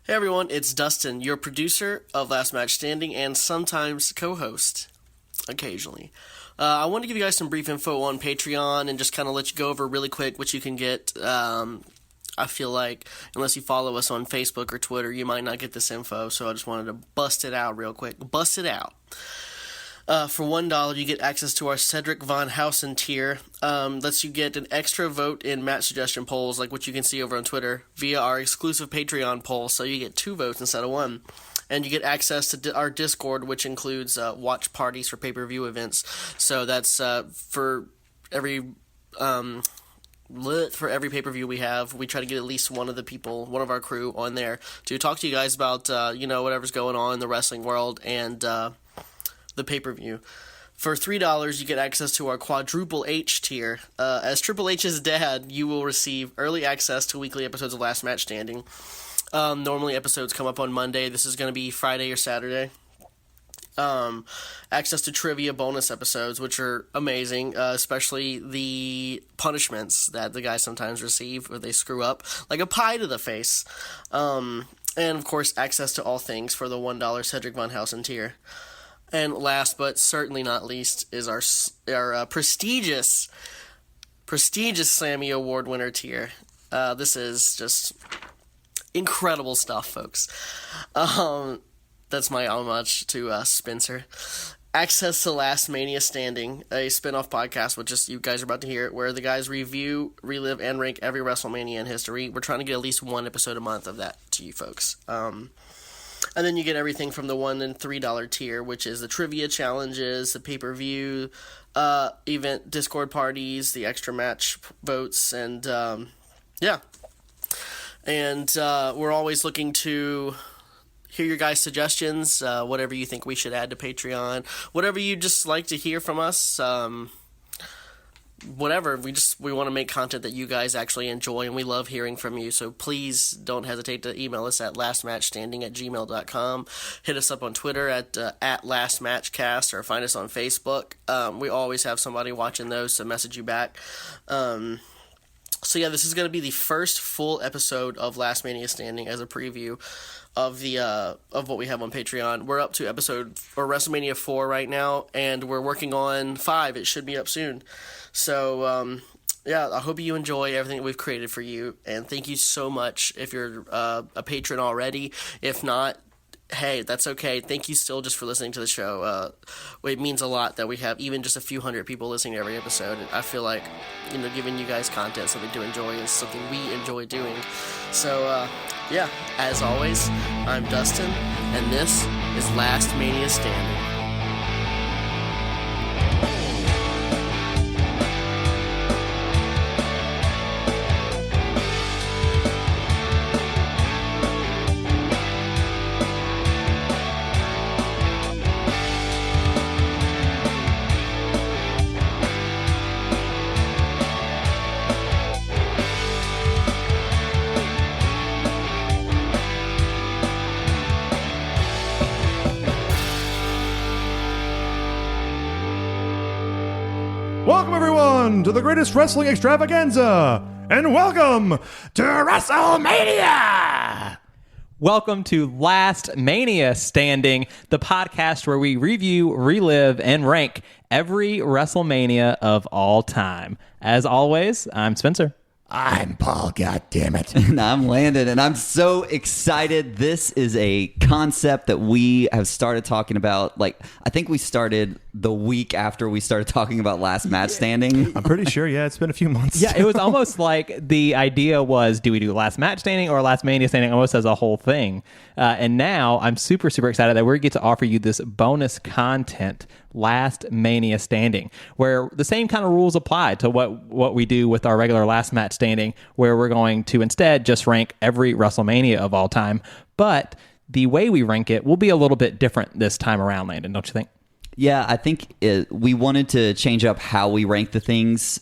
Hey everyone, it's Dustin, your producer of Last Match Standing and sometimes co-host, occasionally. I want to give you guys some brief info on Patreon and just kind of let you go over really quick what you can get. I feel like unless you follow us on Facebook or Twitter, you might not get this info, so I just wanted to bust it out real quick. Bust it out. For $1, you get access to our Cedric Von Hausen tier. Lets you get an extra vote in match suggestion polls, like what you can see over on Twitter, via our exclusive Patreon poll, so you get 2 votes instead of 1. And you get access to our Discord, which includes watch parties for pay-per-view events. So that's for every pay-per-view we have, we try to get at least one of the people, one of our crew on there to talk to you guys about, whatever's going on in the wrestling world and the pay-per-view. For $3, you get access to our Quadruple H tier. As Triple H's dad, you will receive early access to weekly episodes of Last Match Standing. Normally episodes come up on Monday. This is going to be Friday or Saturday. Access to trivia bonus episodes, which are amazing, especially the punishments that the guys sometimes receive where they screw up, like a pie to the face. And, of course, access to all things for the $1 Cedric Von Hausen tier. And last but certainly not least is our prestigious Sammy Award winner tier. This is just incredible stuff, folks. That's my homage to Spencer. Access to Last Mania Standing, a spin-off podcast, which just you guys are about to hear, where the guys review, relive, and rank every WrestleMania in history. We're trying to get at least one episode a month of that to you folks. And then you get everything from the $1 and $3 tier, which is the trivia challenges, the pay-per-view event Discord parties, the extra match votes, and yeah. And we're always looking to hear your guys' suggestions, whatever you think we should add to Patreon, whatever you just like to hear from us, whatever. We want to make content that you guys actually enjoy, and we love hearing from you, so please don't hesitate to email us at lastmatchstanding@gmail.com. Hit us up on Twitter at lastmatchcast, or find us on Facebook. We always have somebody watching those to message you back. So yeah, this is going to be the first full episode of Last Mania Standing as a preview of the of what we have on Patreon. We're up to WrestleMania 4 right now, and we're working on 5. It should be up soon. So yeah, I hope you enjoy everything that we've created for you, and thank you so much if you're a patron already. If not, hey, that's okay. Thank you still just for listening to the show. It means a lot that we have even just a few hundred people listening to every episode. I feel like, giving you guys content, something to enjoy, is something we enjoy doing. So, yeah, as always, I'm Dustin, and this is Last Mania Standing. Welcome, everyone, to the greatest wrestling extravaganza, and welcome to WrestleMania! Welcome to Last Mania Standing, the podcast where we review, relive, and rank every WrestleMania of all time. As always, I'm Spencer. I'm Paul, goddammit. And I'm Landon, and I'm so excited. This is a concept that we have started talking about. I think we started the week after we started talking about Last Match Standing. I'm pretty sure, yeah, it's been a few months. Yeah, it was almost like the idea was, do we do Last Match Standing or Last Mania Standing, almost as a whole thing? And now I'm super, super excited that we get to offer you this bonus content, Last Mania Standing, where the same kind of rules apply to what we do with our regular Last Match Standing, where we're going to instead just rank every WrestleMania of all time. But the way we rank it will be a little bit different this time around, Landon, don't you think? Yeah, I think we wanted to change up how we rank the things,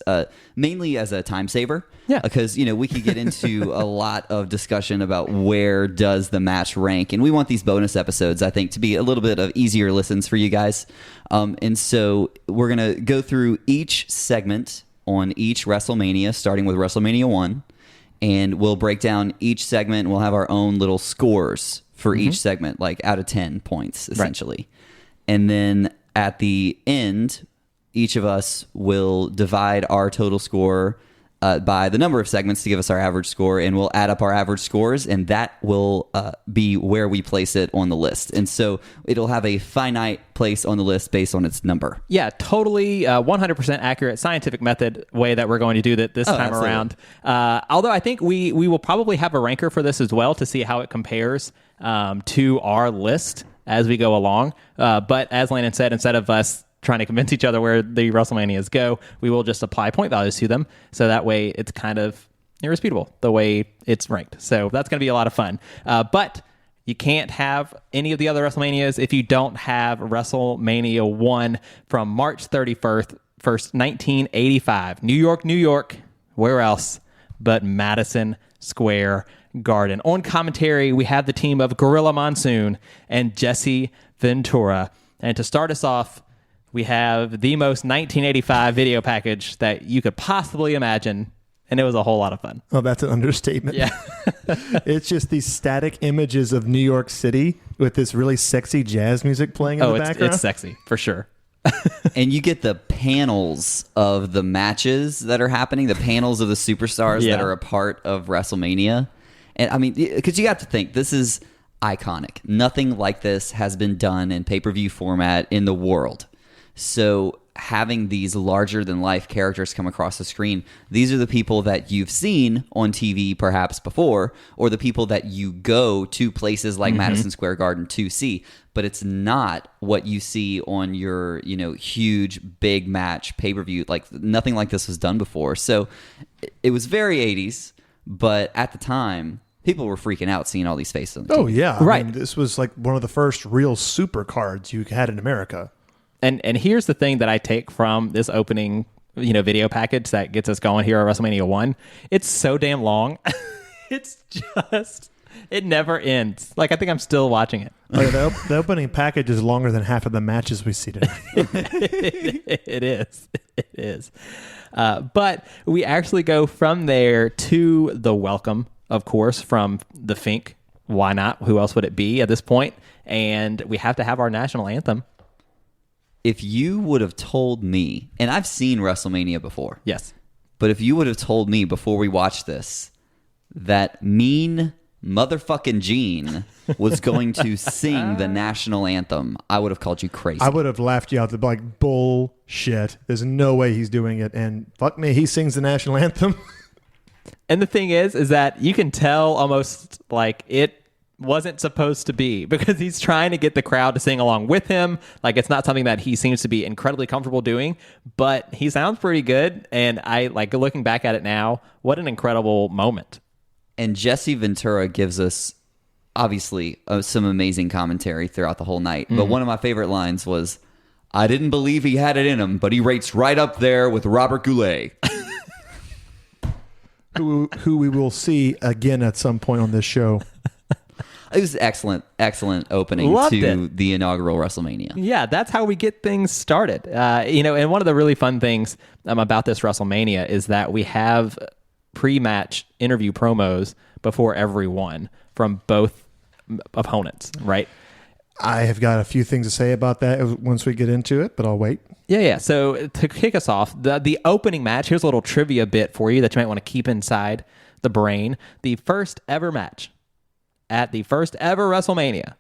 mainly as a time saver. Yeah. Because, we could get into a lot of discussion about where does the match rank. And we want these bonus episodes, I think, to be a little bit of easier listens for you guys. And so we're going to go through each segment on each WrestleMania, starting with WrestleMania 1. and we'll break down each segment. We'll have our own little scores for each segment, like out of 10 points, essentially. And then at the end, each of us will divide our total score by the number of segments to give us our average score, and we'll add up our average scores, and that will be where we place it on the list. And so it'll have a finite place on the list based on its number. Yeah, totally 100% accurate scientific method way that we're going to do that this time absolutely. around. Although I think we will probably have a ranker for this as well to see how it compares to our list as we go along. But as Landon said, instead of us trying to convince each other where the WrestleManias go, we will just apply point values to them. So that way it's kind of irresputable the way it's ranked. So that's going to be a lot of fun. But you can't have any of the other WrestleManias if you don't have WrestleMania 1 from March 31st, 1985. New York, New York. Where else but Madison Square Garden? On commentary, we have the team of Gorilla Monsoon and Jesse Ventura. And to start us off, we have the most 1985 video package that you could possibly imagine, and it was a whole lot of fun. Oh, that's an understatement. Yeah. It's just these static images of New York City with this really sexy jazz music playing in the background. It's sexy, for sure. And you get the panels of the matches that are happening, the panels of the superstars that are a part of WrestleMania. And I mean, because you have to think, this is iconic. Nothing like this has been done in pay-per-view format in the world. So having these larger than life characters come across the screen, these are the people that you've seen on TV perhaps before, or the people that you go to places like Madison Square Garden to see, but it's not what you see on your, huge big match pay-per-view. Like nothing like this was done before. So it was very 80s, but at the time people were freaking out seeing all these faces on the TV. Oh yeah. Right. I mean, this was like one of the first real super cards you had in America. And here's the thing that I take from this opening, video package that gets us going here at WrestleMania 1. It's so damn long. It never ends. Like, I think I'm still watching it. Oh, yeah, the opening package is longer than half of the matches we see tonight. It is. It is. But we actually go from there to the welcome, of course, from the Fink. Why not? Who else would it be at this point? And we have to have our national anthem. If you would have told me, and I've seen WrestleMania before. Yes. But if you would have told me before we watched this that mean motherfucking Gene was going to sing the national anthem, I would have called you crazy. I would have laughed you out. The like bullshit. There's no way he's doing it. And fuck me, he sings the national anthem. And the thing is that you can tell almost like it wasn't supposed to be, because he's trying to get the crowd to sing along with him. Like, it's not something that he seems to be incredibly comfortable doing, but he sounds pretty good. And I like looking back at it now, what an incredible moment. And Jesse Ventura gives us, obviously, some amazing commentary throughout the whole night. But one of my favorite lines was, "I didn't believe he had it in him, but he rates right up there with Robert Goulet." who we will see again at some point on this show. It was excellent opening Loved to it. the inaugural WrestleMania. Yeah, that's how we get things started. And one of the really fun things about this WrestleMania is that we have pre-match interview promos before every one from both opponents, right? I have got a few things to say about that once we get into it, but I'll wait. Yeah. So to kick us off, the opening match, here's a little trivia bit for you that you might want to keep inside the brain. The first ever match at the first ever WrestleMania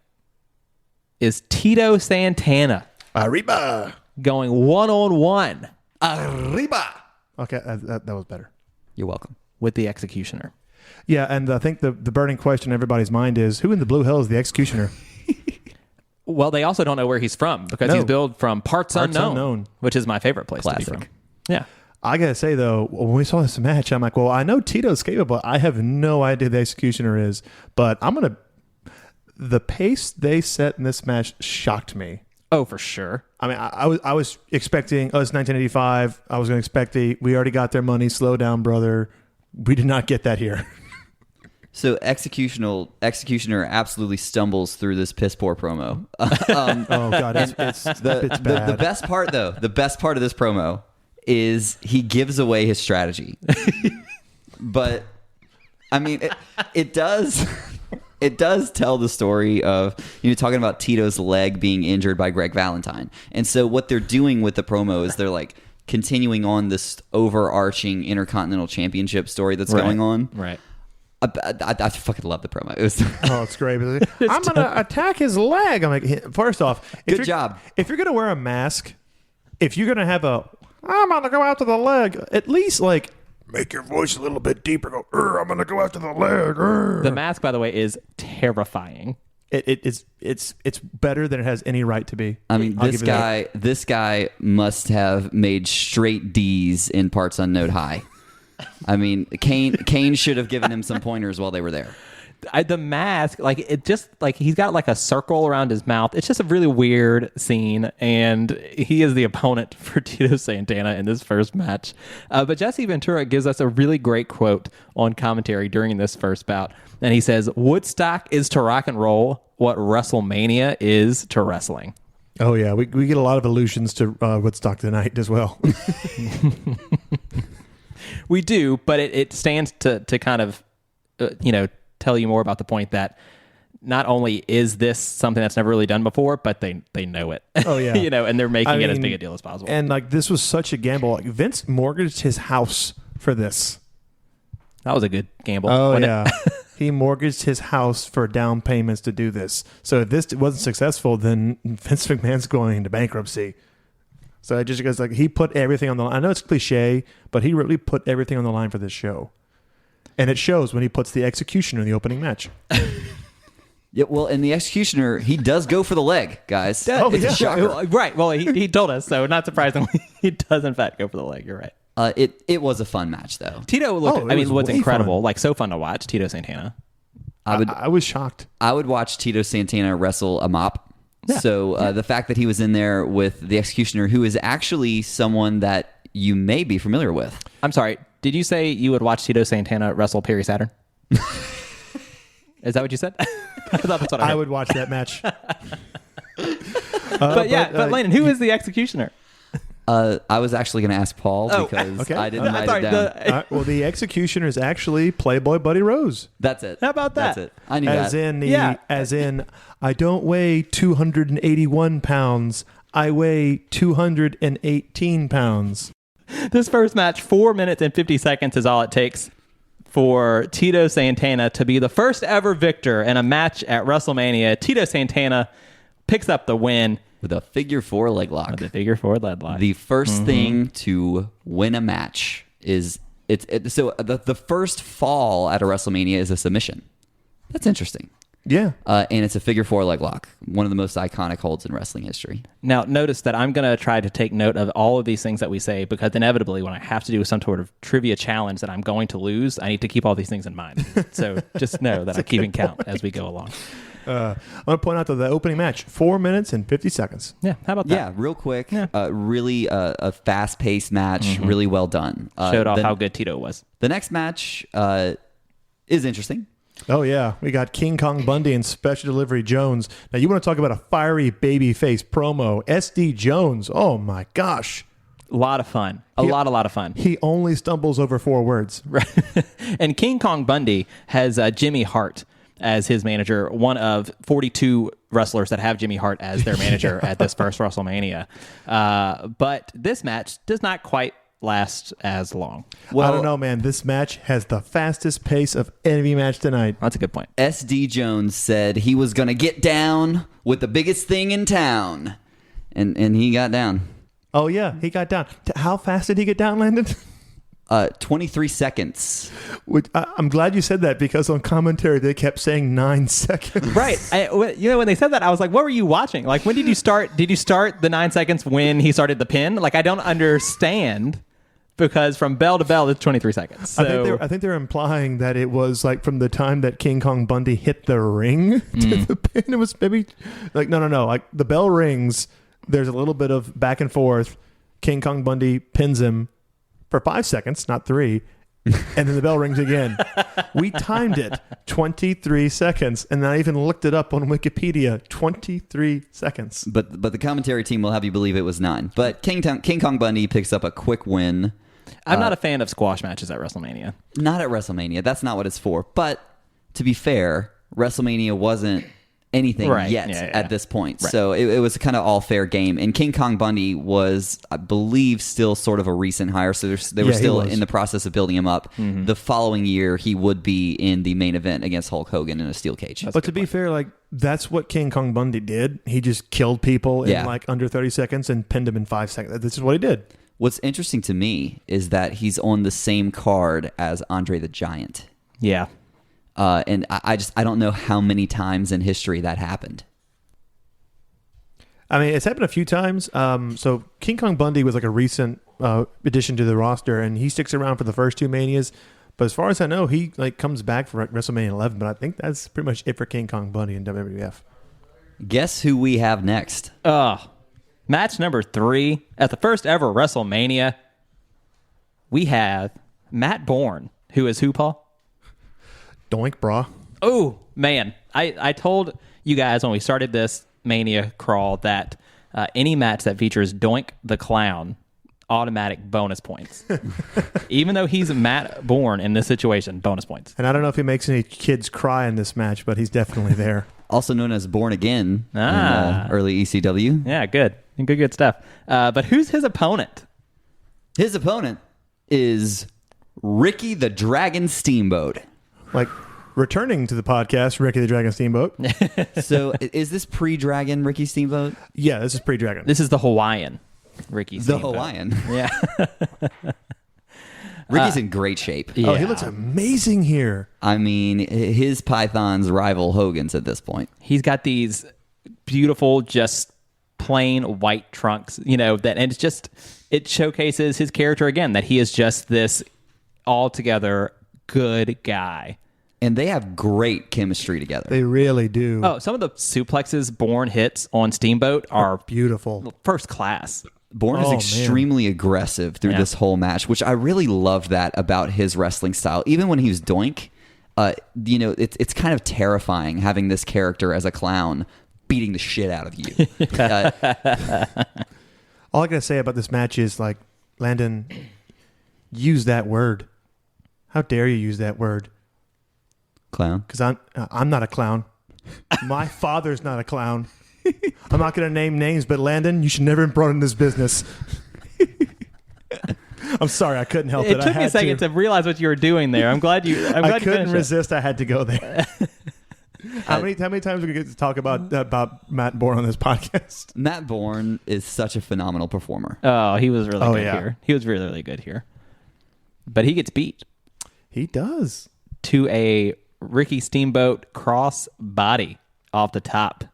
is Tito Santana Arriba! going one-on-one Arriba! Okay, that was better. You're welcome. with the Executioner. Yeah, and I think the burning question in everybody's mind is, who in the blue hell is the Executioner? Well, they also don't know where he's from because he's billed from Parts Unknown, which is my favorite place to be Classic. from. Yeah. I gotta say though, when we saw this match, I'm like, well, I know Tito's capable. I have no idea who the Executioner is, but the pace they set in this match shocked me. Oh, for sure. I mean, I was expecting, it's 1985. I was going to expect we already got their money. Slow down, brother. We did not get that here. So Executioner absolutely stumbles through this piss poor promo. Oh God, it's bad. The best part though, the best part of this promo is he gives away his strategy. But I mean, it does. It does tell the story of, talking about Tito's leg being injured by Greg Valentine. And so what they're doing with the promo is they're like continuing on this overarching Intercontinental Championship story that's going on. Right. I fucking love the promo. It was Oh, it's great. I'm going to attack his leg. I'm like, first off, Good job. If you're going to wear a mask, if you're going to have I'm going to go after the leg, at least like make your voice a little bit deeper. Go, I'm going to go after the leg. The mask, by the way, is terrifying. It's better than it has any right to be. I mean, this guy must have made straight D's in Parts Unknown High. I mean, Kane should have given him some pointers while they were there. The mask, he's got like a circle around his mouth. It's just a really weird scene, and he is the opponent for Tito Santana in this first match. But Jesse Ventura gives us a really great quote on commentary during this first bout, and he says, "Woodstock is to rock and roll what WrestleMania is to wrestling." Oh yeah, we get a lot of allusions to Woodstock tonight as well. We do, but it stands to kind of, tell you more about the point that not only is this something that's never really done before, but they know it. Oh yeah, and they're making it as big a deal as possible. And like this was such a gamble. Like Vince mortgaged his house for this. That was a good gamble. Oh yeah, he mortgaged his house for down payments to do this. So if this wasn't successful, then Vince McMahon's going into bankruptcy. So it just goes like he put everything on the line. I know it's cliche, but he really put everything on the line for this show. And it shows when he puts the Executioner in the opening match. Yeah, well, and the Executioner, he does go for the leg, guys. It's a shocker. Right. Well, he told us, so not surprisingly, he does in fact go for the leg. You're right. It was a fun match, though. Tito was incredible. Fun. Like, so fun to watch. Tito Santana. I was shocked. I would watch Tito Santana wrestle a mop. Yeah. So the fact that he was in there with the Executioner, who is actually someone that you may be familiar with. I'm sorry. Did you say you would watch Tito Santana wrestle Perry Saturn? Is that what you said? I thought that's what I heard. I would watch that match. But Landon, who is the Executioner? I was actually going to ask Paul because okay. I didn't write it down. Well, the Executioner is actually Playboy Buddy Rose. That's it. How about that? That's it. I knew As in, I don't weigh 281 pounds. I weigh 218 pounds. This first match, 4 minutes and 50 seconds is all it takes for Tito Santana to be the first ever victor in a match at WrestleMania. Tito Santana picks up the win. With a figure four leg lock. The first thing to win a match is the first fall at a WrestleMania is a submission. That's interesting. Yeah. And it's a figure four leg lock. One of the most iconic holds in wrestling history. Now, notice that I'm going to try to take note of all of these things that we say because inevitably when I have to do some sort of trivia challenge that I'm going to lose, I need to keep all these things in mind. So just know that I'm keeping count as we go along. I want to point out, though, the opening match, 4 minutes and 50 seconds. Yeah, how about that? Yeah, real quick. Yeah. Really a fast-paced match. Really well done. Showed off how good Tito was. The next match is interesting. Oh, yeah. We got King Kong Bundy and Special Delivery Jones. Now, you want to talk about a fiery babyface promo. SD Jones. Oh, my gosh. A lot of fun. A lot of fun. He only stumbles over 4 words. Right. And King Kong Bundy has Jimmy Hart as his manager, one of 42 wrestlers that have Jimmy Hart as their manager at this first WrestleMania. But this match does not quite last as long. Well, I don't know, man. This match has the fastest pace of any match tonight. That's a good point. SD Jones said he was going to get down with the biggest thing in town. And he got down. Oh, yeah. He got down. How fast did he get down, Landon? 23 seconds. I'm glad you said that because on commentary they kept saying 9 seconds. Right. When they said that, I was like, what were you watching? Like, when did you start? Did you start the 9 seconds when he started the pin? Like, I don't understand because from bell to bell, it's 23 seconds. So, I think they're implying that it was like from the time that King Kong Bundy hit the ring to the pin. It was maybe like, no. Like the bell rings. There's a little bit of back and forth. King Kong Bundy pins him for 5 seconds, not 3, and then the bell rings again. We timed it 23 seconds, and I even looked it up on Wikipedia. 23 seconds. But the commentary team will have you believe it was 9. But King Kong Bundy picks up a quick win. I'm not a fan of squash matches at WrestleMania. Not at WrestleMania. That's not what it's for. But to be fair, WrestleMania wasn't anything yet at this point. Right. So it was kind of all fair game. And King Kong Bundy was, I believe, still sort of a recent hire. So they were still in the process of building him up. Mm-hmm. The following year, he would be in the main event against Hulk Hogan in a steel cage. But to be fair, like that's what King Kong Bundy did. He just killed people in like under 30 seconds and pinned them in 5 seconds. This is what he did. What's interesting to me is that he's on the same card as Andre the Giant. Yeah. And I don't know how many times in history that happened. I mean, it's happened a few times. So King Kong Bundy was like a recent addition to the roster, and he sticks around for the first 2 Manias. But as far as I know, he like comes back for WrestleMania 11. But I think that's pretty much it for King Kong Bundy in WWF. Guess who we have next? Match number 3 at the first ever WrestleMania. We have Matt Bourne, who is who, Paul? Doink, brah. Oh, man. I told you guys when we started this Mania crawl that any match that features Doink the Clown, automatic bonus points. Even though he's Matt Bourne in this situation, bonus points. And I don't know if he makes any kids cry in this match, but he's definitely there. Also known as Born Again in early ECW. Yeah, good. Good stuff. But who's his opponent? His opponent is Ricky the Dragon Steamboat. Like returning to the podcast, Ricky the Dragon Steamboat. So is this pre-Dragon Ricky Steamboat? Yeah, this is pre-Dragon. This is the Hawaiian Ricky Steamboat. The Hawaiian. Yeah. Ricky's in great shape. Yeah. Oh, he looks amazing here. I mean, his Pythons rival Hogan's at this point. He's got these beautiful, just plain white trunks, and it showcases his character again, that he is just this altogether good guy. And they have great chemistry together. They really do. Oh, some of the suplexes Bourne hits on Steamboat are beautiful. First class. Bourne is extremely aggressive through this whole match, which I really loved that about his wrestling style. Even when he was Doink, it's kind of terrifying having this character as a clown beating the shit out of you. All I gotta say about this match is, like, Landon, use that word. How dare you use that word? Clown? Because I'm not a clown. My father's not a clown. I'm not going to name names, but Landon, you should never have brought in this business. I'm sorry, I couldn't help it. It took me a second to realize what you were doing there. I'm glad you couldn't resist. I had to go there. How many times do we get to talk about Matt Bourne on this podcast? Matt Bourne is such a phenomenal performer. Oh, he was really good here. He was really, really good here. But he gets beat. He does. To a Ricky Steamboat cross body off the top.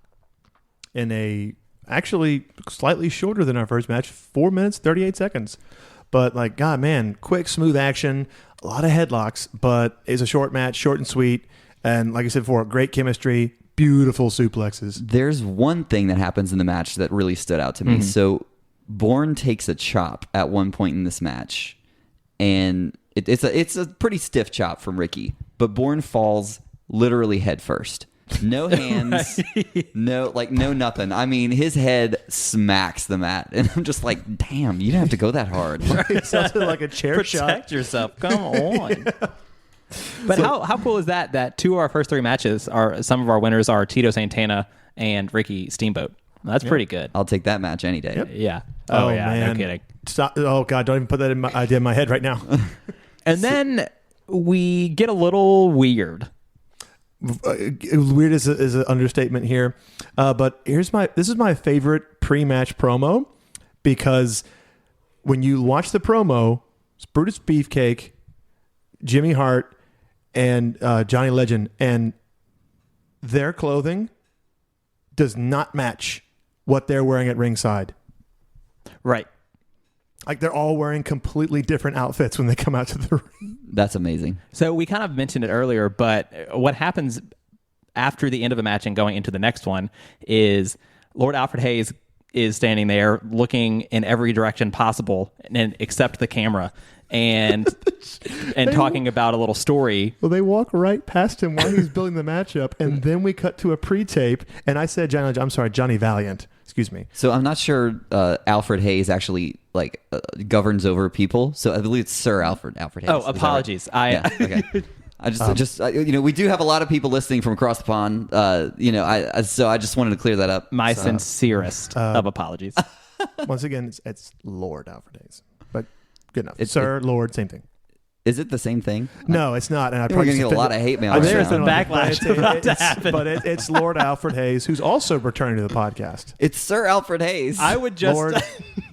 In a actually slightly shorter than our first match, 4 minutes, 38 seconds. But like, God, man, quick, smooth action, a lot of headlocks, but it's a short match, short and sweet. And like I said before, great chemistry, beautiful suplexes. There's one thing that happens in the match that really stood out to me. Mm-hmm. So Bourne takes a chop at one point in this match, and it's a pretty stiff chop from Ricky, but Bourne falls literally head first. No hands, no nothing. I mean, his head smacks the mat, and I'm just like, damn, you didn't have to go that hard. It sounds like a chair shot. Protect yourself. Come on. Yeah. But so, how cool is that? That 2 of our first 3 matches are some of our winners are Tito Santana and Ricky Steamboat. That's pretty good. I'll take that match any day. Yep. Yeah. Oh yeah. Man. No kidding. Stop. Oh God, don't even put that idea in my head right now. And then we get a little weird. Weird is an understatement here, but this is my favorite pre-match promo, because when you watch the promo, it's Brutus Beefcake, Jimmy Hart, and Johnny Legend, and their clothing does not match what they're wearing at ringside. Right. Like, they're all wearing completely different outfits when they come out to the ring. That's amazing. So we kind of mentioned it earlier, but what happens after the end of a match and going into the next one is Lord Alfred Hayes is standing there looking in every direction possible and except the camera and talking about a little story. Well, they walk right past him while he's building the matchup, and then we cut to a pre-tape, and I said Johnny Valiant. Excuse me. So I'm not sure Alfred Hayes actually governs over people. So I believe it's Sir Alfred Hayes. Oh, Is that right? apologies. Yeah, okay. I just we do have a lot of people listening from across the pond. So I just wanted to clear that up. My sincerest of apologies. Once again, it's Lord Alfred Hayes, but good enough. Sir, Lord, same thing. Is it the same thing? No, it's not. And We're going to get a lot of hate mail. I right There's now. some backlash about to happen. But it's Lord Alfred Hayes, who's also returning to the podcast. It's Sir Alfred Hayes. I would just Lord.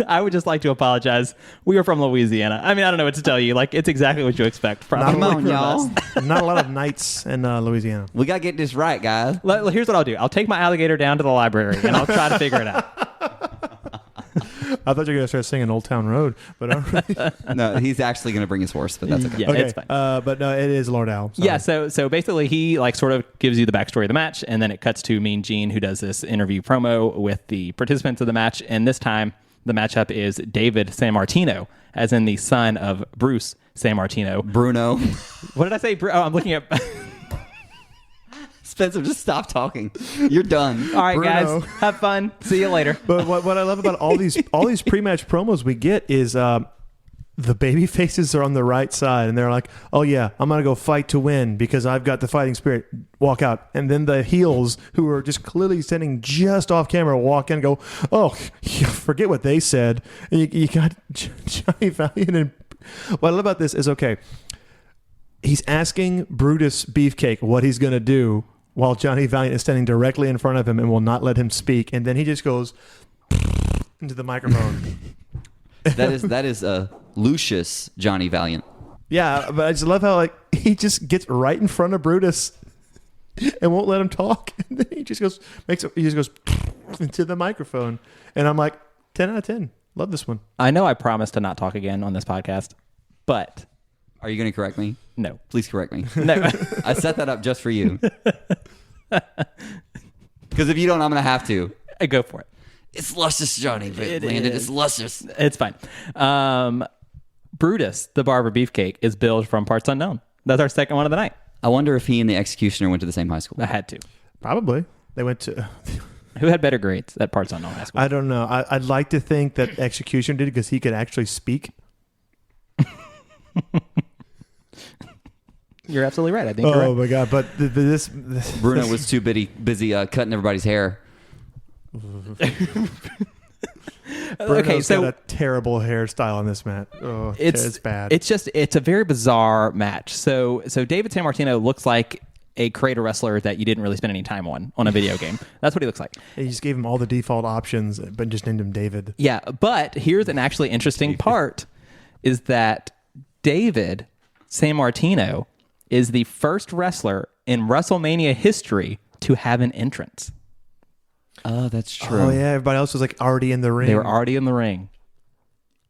I would just like to apologize. We are from Louisiana. I mean, I don't know what to tell you. Like, it's exactly what you expect. Probably Come on, from y'all. us. Not a lot of knights in Louisiana. We got to get this right, guys. Here's what I'll do. I'll take my alligator down to the library and I'll try to figure it out. I thought you were going to start singing Old Town Road, but all right. No, he's actually going to bring his horse, but that's okay. Yeah, it's fine. But no, it is Lord Al. Sorry. Yeah, so basically he like sort of gives you the backstory of the match, and then it cuts to Mean Gene, who does this interview promo with the participants of the match, and this time the matchup is David Sammartino, as in the son of Bruce Sammartino. Bruno. What did I say? I'm looking at... Spencer, just stop talking. You're done. All right, Bruno. guys, have fun. See you later. But what I love about all these pre-match promos we get is the baby faces are on the right side, and they're like, "Oh yeah, I'm gonna go fight to win because I've got the fighting spirit." Walk out, and then the heels, who are just clearly standing just off camera, walk in and go, "Oh, forget what they said." And you got Johnny Valiant, and what I love about this is he's asking Brutus Beefcake what he's gonna do, while Johnny Valiant is standing directly in front of him and will not let him speak. And then he just goes into the microphone. That is Lucius Johnny Valiant. Yeah, but I just love how he just gets right in front of Brutus and won't let him talk. And then he just goes into the microphone. And I'm like, 10 out of 10. Love this one. I know I promised to not talk again on this podcast, but Are you going to correct me? no. Please correct me. No. I set that up just for you. Because if you don't, I'm going to have to. Go for it. It's luscious, Johnny. It Landon, is. it's luscious. It's fine. Brutus, the barber beefcake, is billed from Parts Unknown. That's our second one of the night. I wonder if he and the Executioner went to the same high school. I had to. Probably. They went to... Who had better grades at Parts Unknown High School? I don't know. I'd like to think that Execution did because he could actually speak. You're absolutely right. I think you're Oh right. my God. But this Bruno was too busy cutting everybody's hair. Okay, so got a terrible hairstyle on this, Matt. Oh, it's bad. It's a very bizarre match. So David Sammartino looks like a creator wrestler that you didn't really spend any time on a video game. That's what he looks like. He just gave him all the default options, but just named him David. Yeah, but here's an actually interesting part is that David Sammartino is the first wrestler in WrestleMania history to have an entrance. Oh, that's true. Oh yeah, everybody else was already in the ring. They were already in the ring.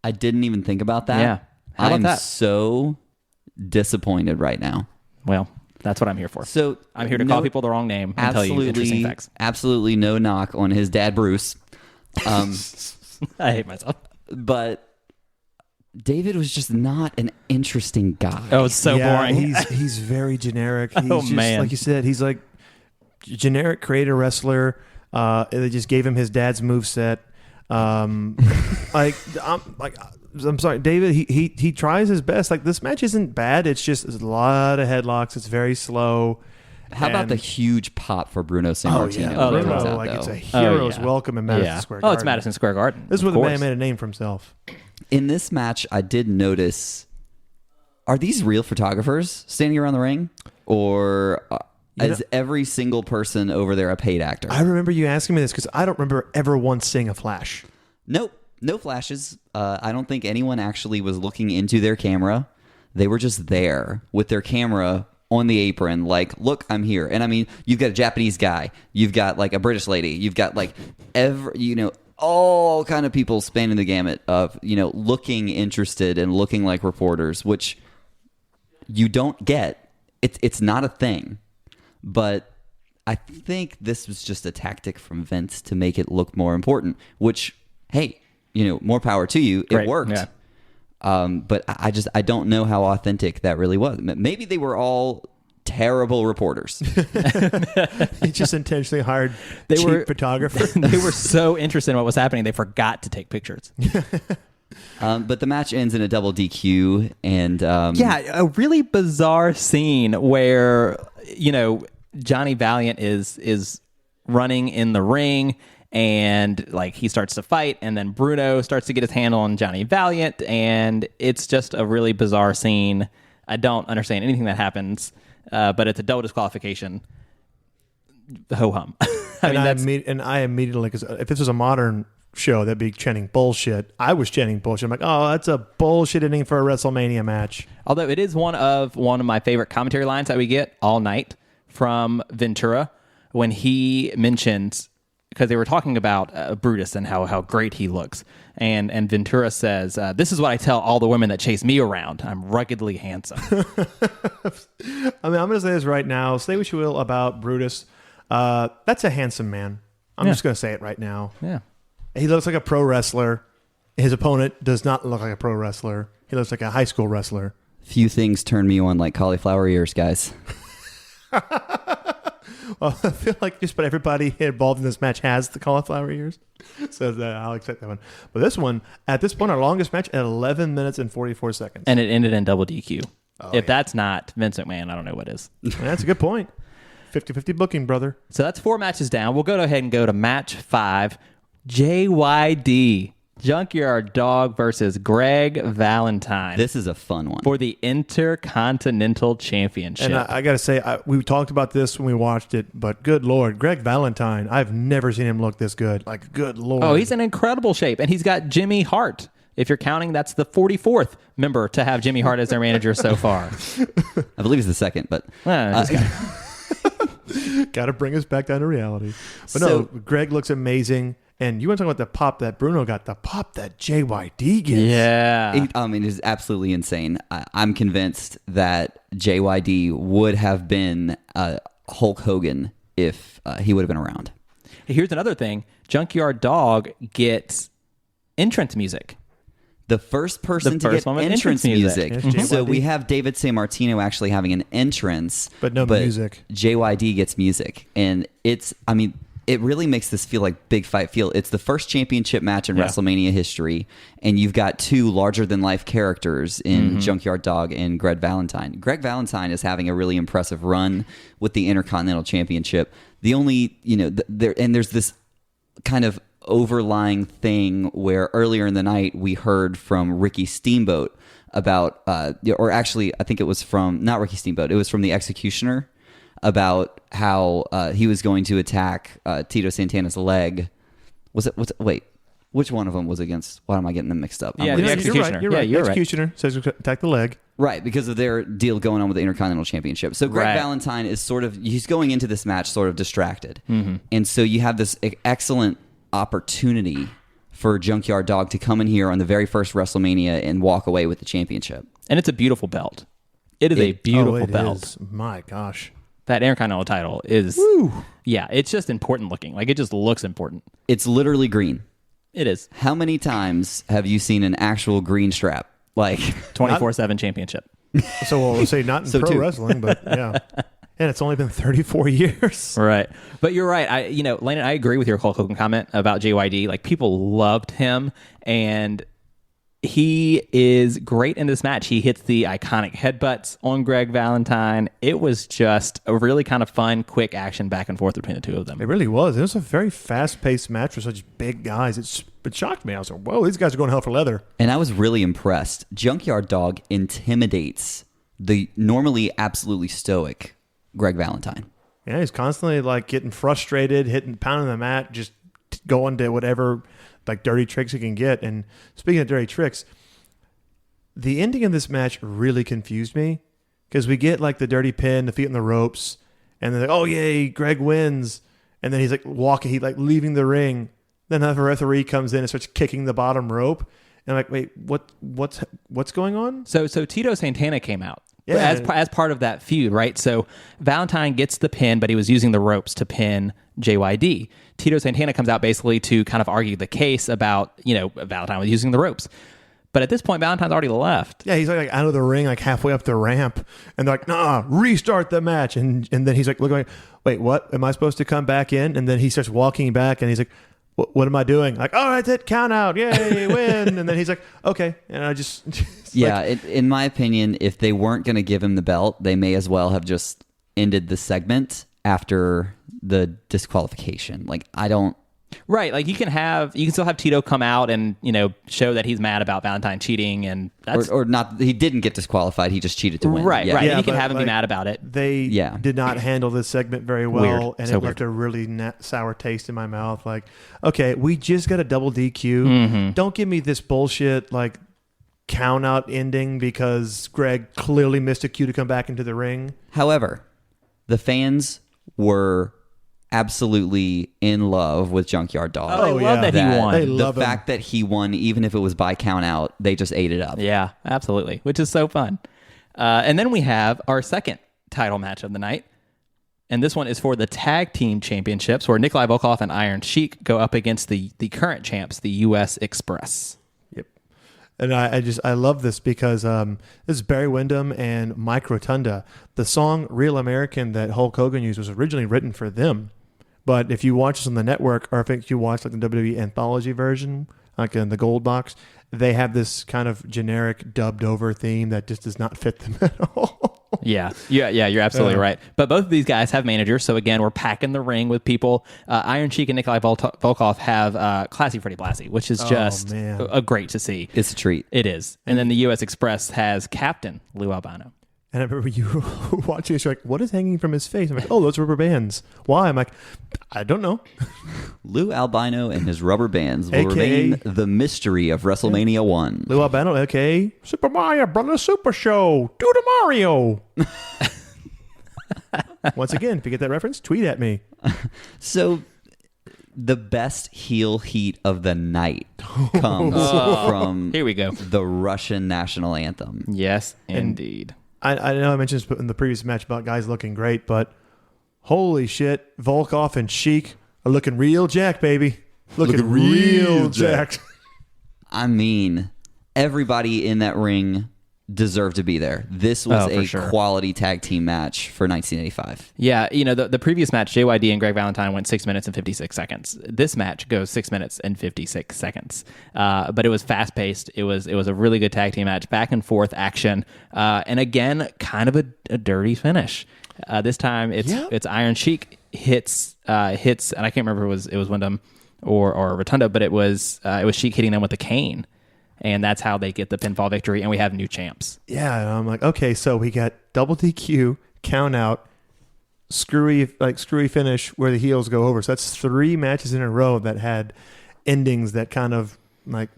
I didn't even think about that. Yeah. How about I'm that? so disappointed right now. Well, that's what I'm here for. So I'm here to call people the wrong name and tell you interesting facts. Absolutely no knock on his dad, Bruce. I hate myself. But David was just not an interesting guy. Oh, it's so boring. He's very generic. He's Oh, just, man. like you said, he's like generic creator wrestler. They just gave him his dad's moveset. I'm sorry, David. He tries his best. Like, this match isn't bad. It's just a lot of headlocks. It's very slow. How about the huge pop for Bruno Sammartino? Oh, when he Bruno, comes out, like though? it's a hero's welcome in Madison Square Garden. Oh, it's Madison Square Garden. This is where Of the course. man made a name for himself. In this match, I did notice, are these real photographers standing around the ring? Or is every single person over there a paid actor? I remember you asking me this because I don't remember ever once seeing a flash. Nope. No flashes. I don't think anyone actually was looking into their camera. They were just there with their camera on the apron, like, look, I'm here. And I mean, you've got a Japanese guy, you've got like a British lady, you've got like all kind of people spanning the gamut of, looking interested and looking like reporters, which you don't get. It's not a thing. But I think this was just a tactic from Vince to make it look more important, which, hey, more power to you. It Right. worked. Yeah. But I don't know how authentic that really was. Maybe they were all terrible reporters. He just intentionally hired They cheap were photographers. They were so interested in what was happening, they forgot to take pictures. But the match ends in a double DQ, and Yeah, a really bizarre scene where Johnny Valiant is running in the ring, and like he starts to fight, and then Bruno starts to get his handle on Johnny Valiant, and it's just a really bizarre scene. I don't understand anything that happens, but it's a double disqualification. Ho hum. I immediately, because if this was a modern show, that'd be chanting bullshit. I was chanting bullshit. I'm like, oh, that's a bullshit ending for a WrestleMania match. Although it is one of my favorite commentary lines that we get all night from Ventura when he mentions, because they were talking about Brutus and how great he looks, and Ventura says, "This is what I tell all the women that chase me around. I'm ruggedly handsome." I'm going to say this right now. Say what you will about Brutus. That's a handsome man. I'm just going to say it right now. Yeah. He looks like a pro wrestler. His opponent does not look like a pro wrestler. He looks like a high school wrestler. few things turn me on like cauliflower ears, guys. Well, I feel like just about everybody involved in this match has the cauliflower ears. So I'll accept that one. But this one, at this point, our longest match at 11 minutes and 44 seconds. And it ended in double DQ. If that's not Vince McMahon, I don't know what is. That's a good point. 50-50 booking, brother. So that's 4 matches down. We'll go ahead and go to match 5. JYD, Junkyard Dog versus Greg Valentine. This is a fun one. For the Intercontinental Championship. And I got to say, we talked about this when we watched it, but good Lord, Greg Valentine, I've never seen him look this good. Like, good Lord. Oh, he's in incredible shape. And he's got Jimmy Hart. If you're counting, that's the 44th member to have Jimmy Hart as their manager so far. I believe he's the second, but... Got to bring us back down to reality. But no, Greg looks amazing. And you want to talk about the pop that Bruno got, the pop that JYD gets. Yeah. It's absolutely insane. I'm convinced that JYD would have been Hulk Hogan if he would have been around. Here's another thing. Junkyard Dog gets entrance music. The first person to get entrance music. Yes, so we have David Sammartino actually having an entrance. But no music. JYD gets music. And it really makes this feel like big fight feel. It's the first championship match in WrestleMania history, and you've got 2 larger-than-life characters in Junkyard Dog and Greg Valentine. Greg Valentine is having a really impressive run with the Intercontinental Championship. The only, there's this kind of overlying thing where earlier in the night we heard from Ricky Steamboat about, or actually I think it was from, not Ricky Steamboat, it was from the Executioner, about how he was going to attack Tito Santana's leg. Wait, which one of them was against? Why am I getting them mixed up? Yeah, the Executioner. You're right. You're right. Executioner says attack the leg. Right, because of their deal going on with the Intercontinental Championship. So Greg Valentine is he's going into this match sort of distracted. And so you have this excellent opportunity for Junkyard Dog to come in here on the very first WrestleMania and walk away with the championship. And it's a beautiful belt. It is a beautiful belt. Is. My gosh. That Intercontinental title is, it's just important looking. Like, it just looks important. It's literally green. It is. How many times have you seen an actual green strap? Like 24/7 championship. So we'll say not in pro wrestling, but yeah. And it's only been 34 years. Right. But you're right. Landon, I agree with your Hulk Hogan comment about JYD. Like, people loved him, and he is great in this match. He hits the iconic headbutts on Greg Valentine. It was just a really kind of fun, quick action back and forth between the two of them. It really was. It was a very fast-paced match for such big guys. It shocked me. I was like, whoa, these guys are going hell for leather. And I was really impressed. Junkyard Dog intimidates the normally absolutely stoic Greg Valentine. Yeah, he's constantly like getting frustrated, pounding the mat, just going to whatever like dirty tricks he can get. And speaking of dirty tricks, the ending of this match really confused me because we get like the dirty pin, the feet on the ropes, and they're like, oh yay, Greg wins. And then he's like leaving the ring. Then the referee comes in and starts kicking the bottom rope. And I'm like, wait, what's going on? So Tito Santana came out. Yeah. As part of that feud, right? So Valentine gets the pin, but he was using the ropes to pin JYD. Tito Santana comes out basically to kind of argue the case about, Valentine was using the ropes. But at this point, Valentine's already left. Yeah, he's like out of the ring, like halfway up the ramp. And they're like, nah, restart the match. And then he's like, looking like, wait, what? Am I supposed to come back in? And then he starts walking back and he's like, what am I doing? Like, all right, that count out, yay, win. And then he's like, okay, and I just Yeah, like, in my opinion, if they weren't going to give him the belt, they may as well have just ended the segment after the disqualification. Like, I don't. Right, like you can still have Tito come out and show that he's mad about Valentine cheating, and that's Or not. He didn't get disqualified. He just cheated to win. right. Yeah. Right, Yeah, and you can but, have him be like, mad about it. they did not handle this segment very well, Weird. and So it left a really sour taste in my mouth. Like, okay, we just got a double DQ. Don't give me this bullshit like count out ending because Greg clearly missed a cue to come back into the ring. However, the fans were absolutely in love with Junkyard Dog. Oh, they love that he won. They The love him. fact that he won, even if it was by count out, they just ate it up. Yeah, absolutely, which is so fun. And then we have our second title match of the night. And this one is for the tag team championships, where Nikolai Volkov and Iron Sheik go up against the current champs, the U.S. Express. Yep. And I love this because this is Barry Windham and Mike Rotunda. The song Real American that Hulk Hogan used was originally written for them. But if you watch this on the network, or if you watch like the WWE Anthology version, like in the Gold Box, they have this kind of generic dubbed over theme that just does not fit them at all. Yeah, you're absolutely right. But both of these guys have managers, so again, we're packing the ring with people. Iron Sheik and Nikolai Volkov have Classy Freddie Blassie, which is just man. a great to see. It's a treat. It is. And then the U.S. Express has Captain Lou Albano. And I remember you watching this, you're like, what is hanging from his face? I'm like, oh, those rubber bands. Why? I'm like, I don't know. Lou Albino and his rubber bands will AKA remain the mystery of WrestleMania 1. Lou Albano, okay. Super Mario Brothers Super Show. Do the Mario. Once again, if you get that reference, tweet at me. So the best heel heat of the night comes from Here we go. the Russian national anthem. Yes, indeed. I know I mentioned this in the previous match about guys looking great, but holy shit, Volkov and Sheik are looking real jacked, baby. Looking real jacked. I mean, everybody in that ring deserved to be there. This was for a sure. quality tag team match for 1985. Yeah, the previous match, JYD and Greg Valentine went 6 minutes and 56 seconds. This match goes 6 minutes and 56 seconds. But it was fast paced. It was a really good tag team match, back and forth action, and again, kind of a dirty finish. This time it's Iron Sheik hits, and I can't remember if it was Wyndham or Rotunda, but it was Sheik hitting them with a cane. And that's how they get the pinfall victory, and we have new champs. Yeah, and I'm like, okay, so we got double DQ, count out, screwy finish where the heels go over. So that's 3 matches in a row that had endings that kind of like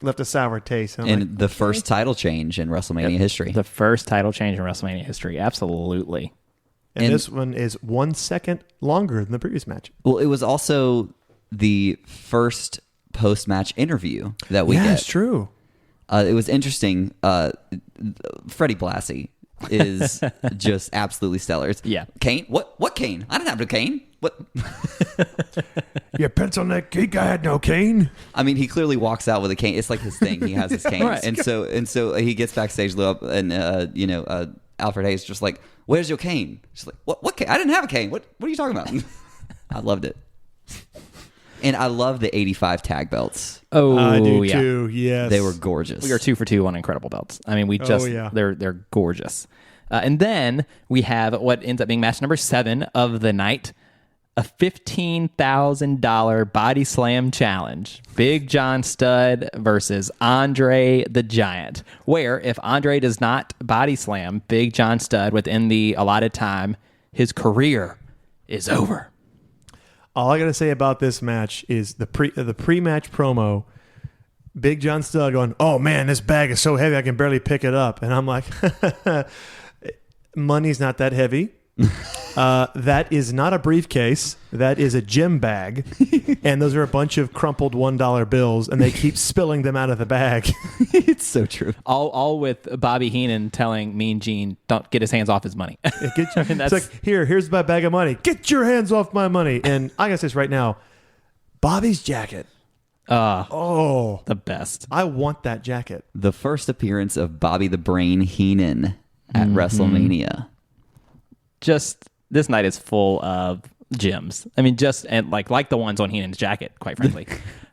left a sour taste. And like, the first title change in WrestleMania history. The first title change in WrestleMania history, absolutely. and this one is 1 second longer than the previous match. Well, it was also the first post-match interview that we get. It's true. It was interesting. Freddie Blassie is just absolutely stellar. Yeah. Kane? What Kane? I didn't have no Kane. What? Yeah, pencil neck geek. I had no cane. I mean, he clearly walks out with a cane. It's like his thing. He has his cane, Right. and so he gets backstage, and Alfred Hayes just like, "Where's your cane?" She's like, "What cane? I didn't have a cane. What are you talking about?" I loved it. And I love the 85 tag belts. Oh, I do yeah. too. Yes, They were gorgeous. We are 2 for 2 on incredible belts. I mean, they're gorgeous. And then we have what ends up being match number 7 of the night, a $15,000 body slam challenge. Big John Studd versus Andre the Giant, where if Andre does not body slam Big John Studd within the allotted time, his career is over. All I gotta say about this match is the pre-match promo. Big John Studd going, "Oh man, this bag is so heavy I can barely pick it up," and I'm like, "Money's not that heavy. That is not a briefcase. That is a gym bag, and those are a bunch of crumpled $1 bills, and they keep spilling them out of the bag." It's so true. All with Bobby Heenan telling Mean Gene, "Don't get his hands off his money." It's like, here's my bag of money. Get your hands off my money. And I gotta say this right now, Bobby's jacket. Oh, The best. I want that jacket. The first appearance of Bobby the Brain Heenan at WrestleMania. Just this night is full of gems. I mean, just and like the ones on Heenan's jacket, quite frankly.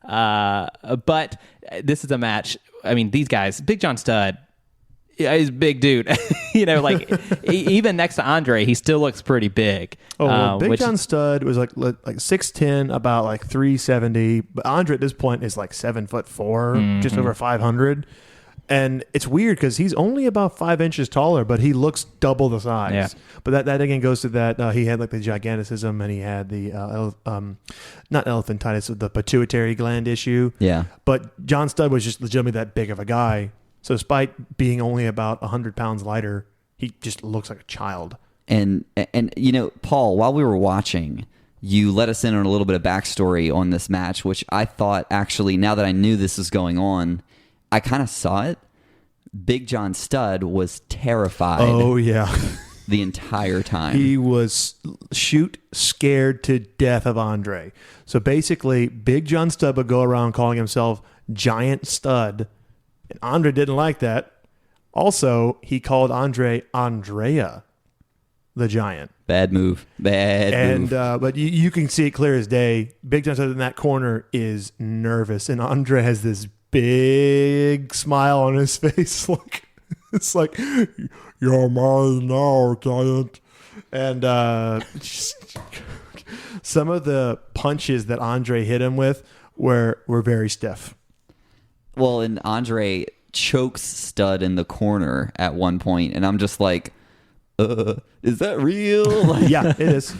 But this is a match. I mean, these guys, Big John Studd, yeah, he's a big dude. Even next to Andre, he still looks pretty big. Oh, well, Big John Studd was like 6'10", about like 370. But Andre at this point is like 7'4", just over 500. And it's weird because he's only about 5 inches taller, but he looks double the size. Yeah. But that again goes to that he had like the giganticism, and he had the not elephantitis, the pituitary gland issue. Yeah. But John Studd was just legitimately that big of a guy. So despite being only about 100 pounds lighter, he just looks like a child. And Paul, while we were watching, you let us in on a little bit of backstory on this match, which I thought actually, now that I knew this was going on, I kind of saw it. Big John Studd was terrified. Oh, yeah. The entire time. He was scared to death of Andre. So basically, Big John Studd would go around calling himself Giant Studd. And Andre didn't like that. Also, he called Andrea the Giant. Bad move. But you can see it clear as day. Big John Studd in that corner is nervous. And Andre has this big smile on his face. It's like, you're mine now, Giant. And some of the punches that Andre hit him with were very stiff. Well, and Andre chokes Studd in the corner at one point, and I'm just like, is that real? Yeah, it is.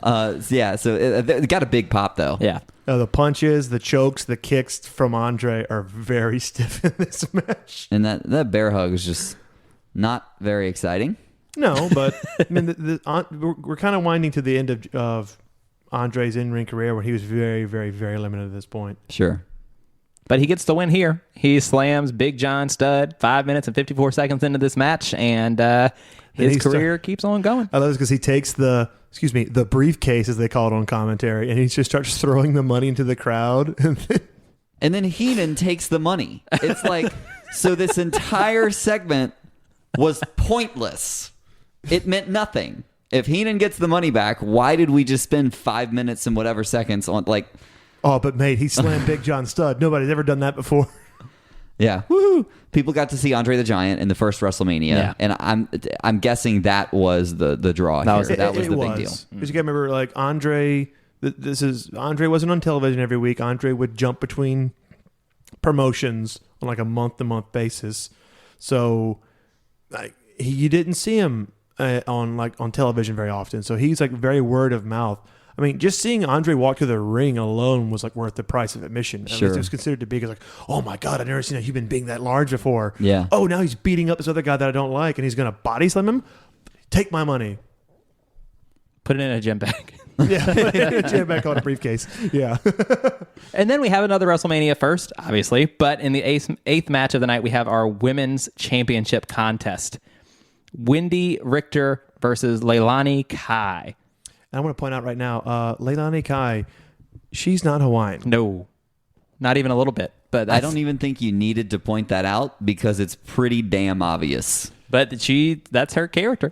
So it got a big pop, though. Yeah. The punches, the chokes, the kicks from Andre are very stiff in this match. And that bear hug is just not very exciting. No, but I mean, we're kind of winding to the end of Andre's in-ring career, where he was very, very, very limited at this point. Sure. But he gets the win here. He slams Big John Studd 5 minutes and 54 seconds into this match, and his career keeps on going. I love this because he takes the briefcase, as they call it on commentary, and he just starts throwing the money into the crowd. And then Heenan takes the money. It's like, so this entire segment was pointless. It meant nothing. If Heenan gets the money back, why did we just spend 5 minutes and whatever seconds on Oh, but mate, he slammed Big John Studd. Nobody's ever done that before. Yeah. Woohoo! People got to see Andre the Giant in the first WrestleMania, yeah. And I'm guessing that was the draw here. That was the big deal. Because you got to remember, like, Andre wasn't on television every week. Andre would jump between promotions on like a month-to-month basis. So you didn't see him on television very often. So he's like very word of mouth. I mean, just seeing Andre walk to the ring alone was like worth the price of admission. Sure. It was considered to be like, oh my God, I've never seen a human being that large before. Yeah. Oh, now he's beating up this other guy that I don't like, and he's going to body slam him? Take my money. Put it in a gym bag. Yeah, a gym bag on a briefcase. Yeah. And then we have another WrestleMania first, obviously. But in the eighth match of the night, we have our women's championship contest. Wendy Richter versus Leilani Kai. I want to point out right now, Leilani Kai, she's not Hawaiian. No, not even a little bit. But I don't even think you needed to point that out because it's pretty damn obvious. But that's her character.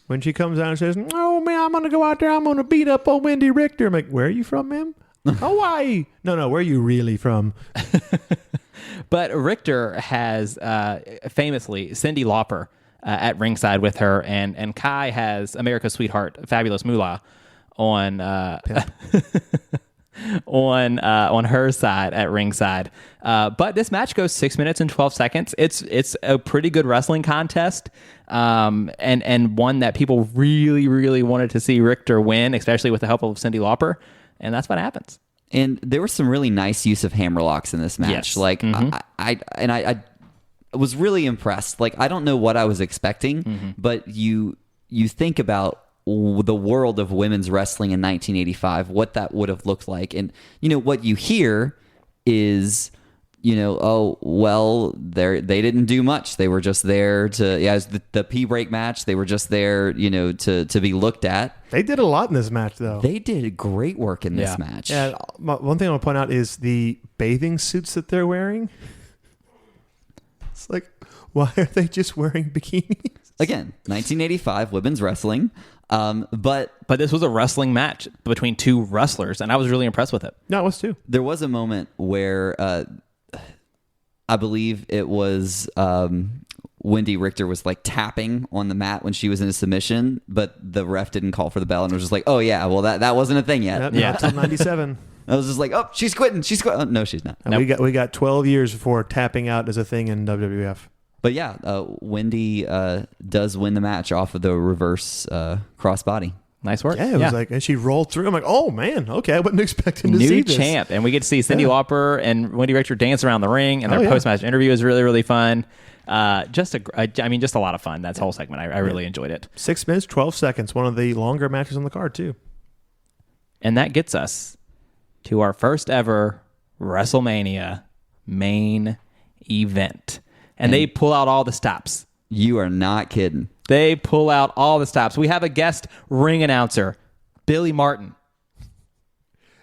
When she comes out and says, oh, man, I'm going to go out there, I'm going to beat up old Wendy Richter. I'm like, where are you from, ma'am? Hawaii. No, where are you really from? But Richter has famously Cyndi Lauper at ringside with her, and Kai has America's Sweetheart, Fabulous Moolah, on on her side at ringside. But this match goes 6 minutes and 12 seconds. It's a pretty good wrestling contest, and one that people really, really wanted to see Richter win, especially with the help of Cyndi Lauper, and that's what happens. And there was some really nice use of hammerlocks in this match. Yes. Like Mm-hmm. I was really impressed. Like, I don't know what I was expecting, but you think about the world of women's wrestling in 1985, what that would have looked like. And, what you hear is, oh, well, they didn't do much. They were just there as the P-break match. They were just there, to be looked at. They did a lot in this match, though. They did great work in this match. Yeah, one thing I want to point out is the bathing suits that they're wearing. It's like, why are they just wearing bikinis? Again, 1985 women's wrestling. But this was a wrestling match between two wrestlers, and I was really impressed with it. No, it was too. there was a moment where I believe it was Wendy Richter was like tapping on the mat when she was in a submission, but the ref didn't call for the bell and was just like, "Oh yeah, well that wasn't a thing yet." Yep, Yeah. not till 97. I was just like, "Oh, she's quitting. She's quitting." Oh, no, she's not. And we got 12 years before tapping out as a thing in WWF. But yeah, Wendy does win the match off of the reverse crossbody. Nice work. Yeah, it was like, and she rolled through. I'm like, oh man, okay, I wasn't expecting to see New this. champ, and we get to see Cyndi Lauper and Wendy Richter dance around the ring, and their post-match interview is really, really fun. Just a lot of fun. That whole segment, I really enjoyed it. 6 minutes, 12 seconds. One of the longer matches on the card too. And that gets us to our first ever WrestleMania main event, and they pull out all the stops. You are not kidding. They pull out all the stops. We have a guest ring announcer, Billy Martin.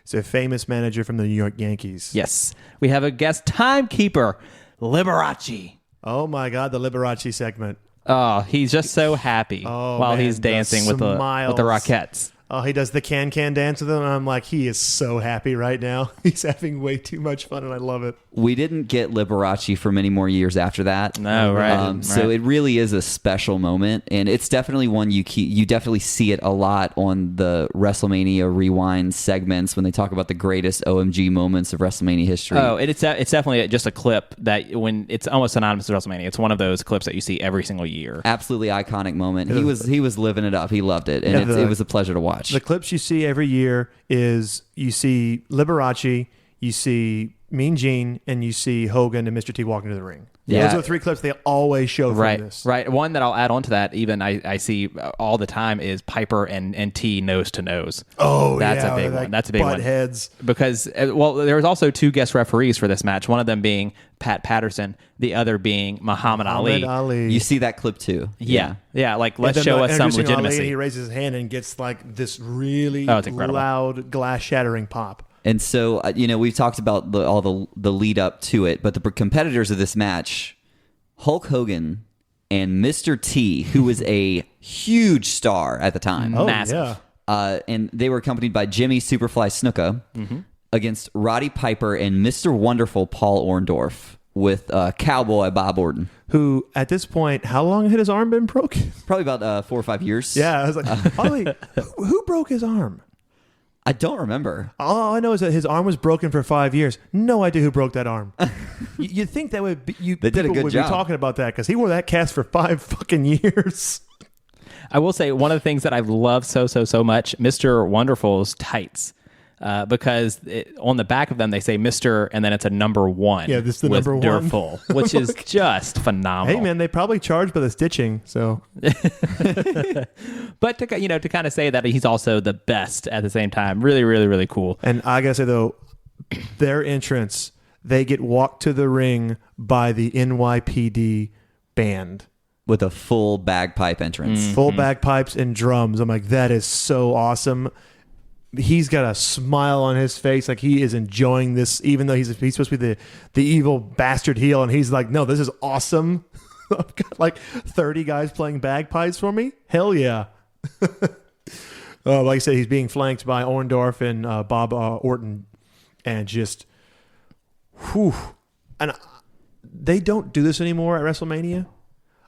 It's a famous manager from the New York Yankees. Yes. We have a guest timekeeper, Liberace. Oh my God, the Liberace segment. Oh, he's just so happy while man, he's dancing with the smiles. Rockettes. Oh, he does the can dance with them, and I'm like, he is so happy right now. He's having way too much fun, and I love it. We didn't get Liberace for many more years after that. No, right. So right. it really is a special moment, and it's definitely one you definitely see it a lot on the WrestleMania Rewind segments when they talk about the greatest OMG moments of WrestleMania history. Oh, and it's definitely just a clip that when it's almost synonymous with WrestleMania. It's one of those clips that you see every single year. Absolutely iconic moment. He was living it up. He loved it, and it was a pleasure to watch. The clips you see every year is you see Liberace, you see Mean Gene, and you see Hogan and Mr. T walking to the ring. Yeah. Those are the three clips they always show from this. Right. One that I'll add on to that, even I see all the time, is Piper and T nose to nose. Oh, that's yeah, a big like one. That's a big butt one. heads. Because there was also two guest referees for this match. One of them being Pat Patterson, the other being Muhammad Ali. You see that clip too. Yeah. Like let's And then show us some introducing Ali, legitimacy. he raises his hand and gets like this really Oh, it's incredible. loud glass shattering pop. And so, we've talked about all the lead up to it, but the competitors of this match, Hulk Hogan and Mr. T, who was a huge star at the time. Oh, Massive. yeah. And they were accompanied by Jimmy Superfly Snuka against Roddy Piper and Mr. Wonderful Paul Orndorff with Cowboy Bob Orton. Who, at this point, how long had his arm been broken? Probably about 4 or 5 years. Yeah, I was like, Ollie, who broke his arm? I don't remember. All I know is that his arm was broken for 5 years. No idea who broke that arm. You'd think that would be, They did a people good would job. be talking about that because he wore that cast for 5 fucking years. I will say one of the things that I love so much, Mr. Wonderful's tights. Because on the back of them they say Mr. and then it's a number 1. Yeah, this is the with number 1. Durful, which is just phenomenal. Hey man, they probably charge by the stitching. So But to kind of say that he's also the best at the same time, really, really, really cool. And I gotta say though, their entrance, they get walked to the ring by the NYPD band. With a full bagpipe entrance. Full bagpipes and drums. I'm like, that is so awesome. He's got a smile on his face, like he is enjoying this, even though he's supposed to be the evil bastard heel, and he's like, no, this is awesome. I've got like 30 guys playing bagpipes for me. Hell yeah. Like I said, he's being flanked by Orndorff and Bob Orton, and just, whew. And they don't do this anymore at WrestleMania.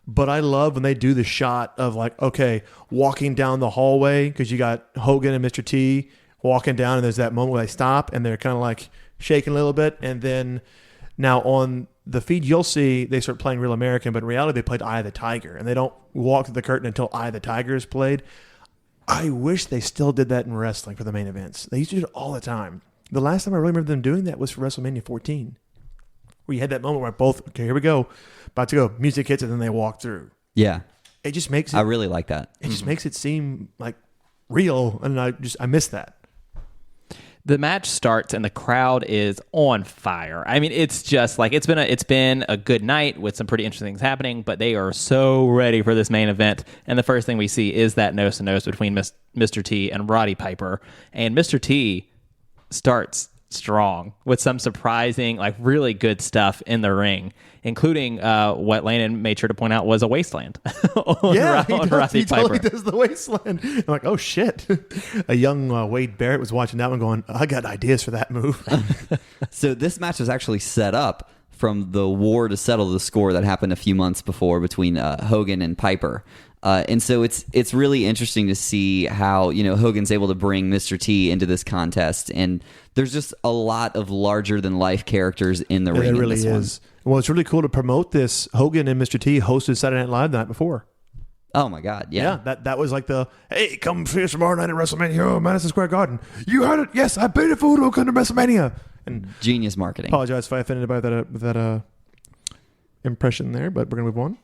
But I love when they do the shot of like, okay, walking down the hallway because you got Hogan and Mr. T walking down, and there's that moment where they stop and they're kind of like shaking a little bit. And then now on the feed, you'll see they start playing Real American, but in reality, they played Eye of the Tiger, and they don't walk through the curtain until Eye of the Tiger is played. I wish they still did that in wrestling for the main events. They used to do it all the time. The last time I really remember them doing that was for WrestleMania 14. Where you had that moment where okay, here we go, about to go, music hits, and then they walk through. Yeah. It just makes it, I really like that. it just makes it seem like real, and I miss that. The match starts and the crowd is on fire. I mean, it's just like it's been a good night with some pretty interesting things happening, but they are so ready for this main event. And the first thing we see is that nose to nose between Mr. T and Roddy Piper, and Mr. T starts strong with some surprising, like really good stuff in the ring, including what Landon made sure to point out was a wasteland. on he Roddy totally Piper. does the wasteland. I'm like, oh shit. A young Wade Barrett was watching that one going, I got ideas for that move. So this match was actually set up from the war to settle the score that happened a few months before between Hogan and Piper. And so it's really interesting to see how, you know, Hogan's able to bring Mr. T into this contest. And there's just a lot of larger than life characters in the ring. It really in this is. Well, it's really cool to promote this. Hogan and Mr. T hosted Saturday Night Live the night before. Oh my God. Yeah. That was like the, hey, come see us tomorrow night at WrestleMania, oh, Madison Square Garden. You heard it. Yes, I paid it for to come to WrestleMania. And Genius marketing. apologize if I offended by that impression there, but we're going to move on.